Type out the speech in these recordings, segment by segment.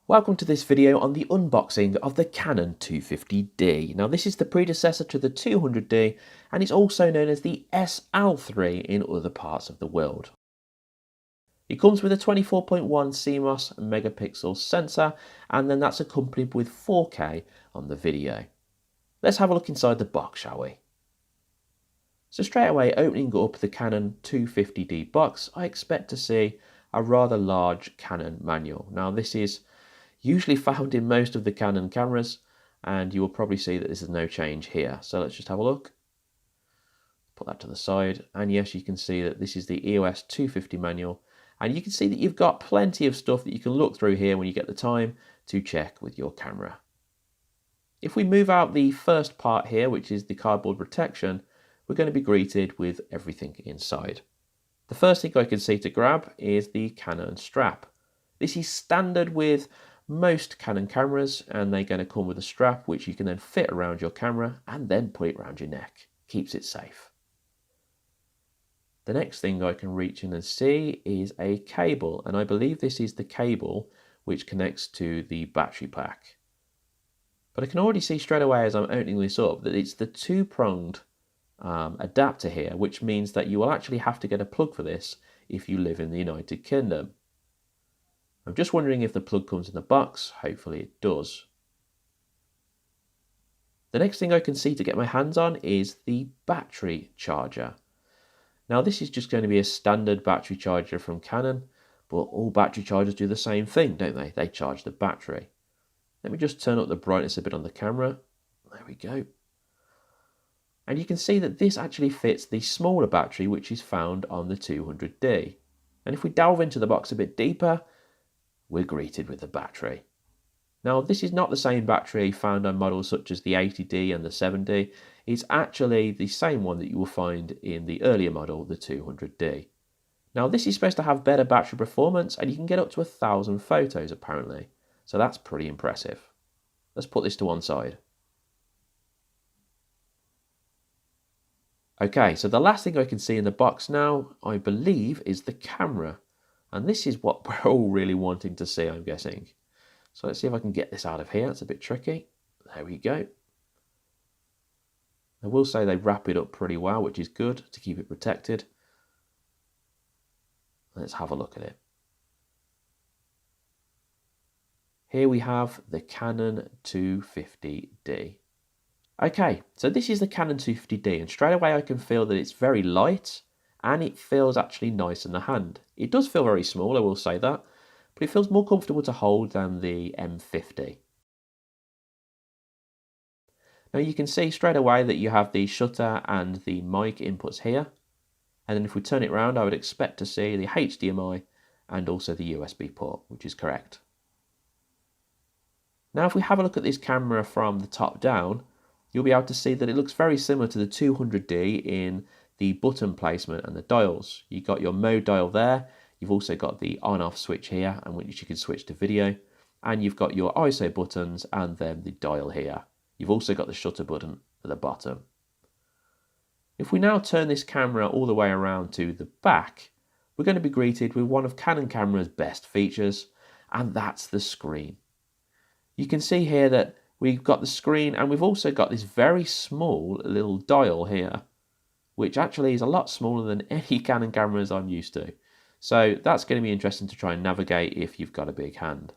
Welcome to this video on the unboxing of the Canon 250D. Now this is the predecessor to the 200D and it's also known as the SL3 in other parts of the world. It comes with a 24.1 CMOS megapixel sensor and then that's accompanied with 4K on the video. Let's have a look inside the box, shall we? So straight away, opening up the Canon 250D box, I expect to see a rather large Canon manual. Now this is usually found in most of the Canon cameras, and you will probably see that this is no change here. So let's just have a look. Put that to the side, and yes, you can see that this is the EOS 250 manual, and you can see that you've got plenty of stuff that you can look through here when you get the time to check with your camera. If we move out the first part here, which is the cardboard protection, we're going to be greeted with everything inside. The first thing I can see to grab is the Canon strap. This is standard with most Canon cameras, and they're going to come with a strap which you can then fit around your camera and then put it around your neck. Keeps it safe. The next thing I can reach in and see is a cable, and I believe this is the cable which connects to the battery pack. But I can already see straight away as I'm opening this up that it's the two-pronged adapter here, which means that you will actually have to get a plug for this if you live in the United Kingdom. I'm just wondering if the plug comes in the box. Hopefully it does. The next thing I can see to get my hands on is the battery charger. Now this is just going to be a standard battery charger from Canon, but all battery chargers do the same thing, don't they? They charge the battery. Let me just turn up the brightness a bit on the camera. There we go. And you can see that this actually fits the smaller battery which is found on the 200D. And if we delve into the box a bit deeper, we're greeted with the battery. Now this is not the same battery found on models such as the 80D and the 7D. It's actually the same one that you will find in the earlier model, the 200D. Now this is supposed to have better battery performance and you can get up to 1,000 photos apparently. So that's pretty impressive. Let's put this to one side. Okay, so the last thing I can see in the box now, I believe, is the camera. And this is what we're all really wanting to see, I'm guessing. So let's see if I can get this out of here. It's a bit tricky. There we go. I will say they wrap it up pretty well, which is good to keep it protected. Let's have a look at it. Here we have the Canon 250D. Okay, so this is the Canon 250D, and straight away I can feel that it's very light and it feels actually nice in the hand. It does feel very small, I will say that, but it feels more comfortable to hold than the M50. Now you can see straight away that you have the shutter and the mic inputs here, and then if we turn it around I would expect to see the HDMI and also the USB port, which is correct. Now if we have a look at this camera from the top down, you'll be able to see that it looks very similar to the 200D in the button placement and the dials. You've got your mode dial there, you've also got the on-off switch here, and which you can switch to video, and you've got your ISO buttons and then the dial here. You've also got the shutter button at the bottom. If we now turn this camera all the way around to the back, we're going to be greeted with one of Canon camera's best features, and that's the screen. You can see here that we've got the screen and we've also got this very small little dial here, which actually is a lot smaller than any Canon cameras I'm used to. So that's going to be interesting to try and navigate if you've got a big hand.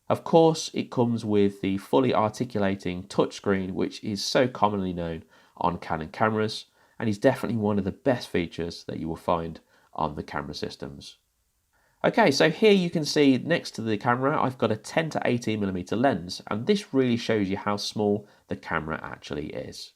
Of course, it comes with the fully articulating touchscreen, which is so commonly known on Canon cameras and is definitely one of the best features that you will find on the camera systems. Okay, so here you can see next to the camera I've got a 10 to 18mm lens, and this really shows you how small the camera actually is.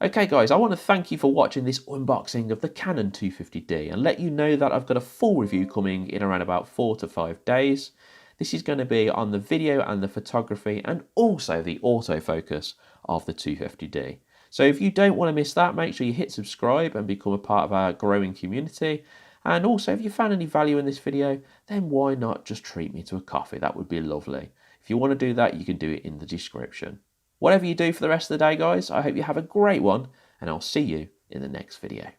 Okay guys, I want to thank you for watching this unboxing of the Canon 250D and let you know that I've got a full review coming in around about 4 to 5 days. This is going to be on the video and the photography and also the autofocus of the 250D. So if you don't want to miss that, make sure you hit subscribe and become a part of our growing community. And also, if you found any value in this video, then why not just treat me to a coffee? That would be lovely. If you want to do that, you can do it in the description. Whatever you do for the rest of the day, guys, I hope you have a great one, and I'll see you in the next video.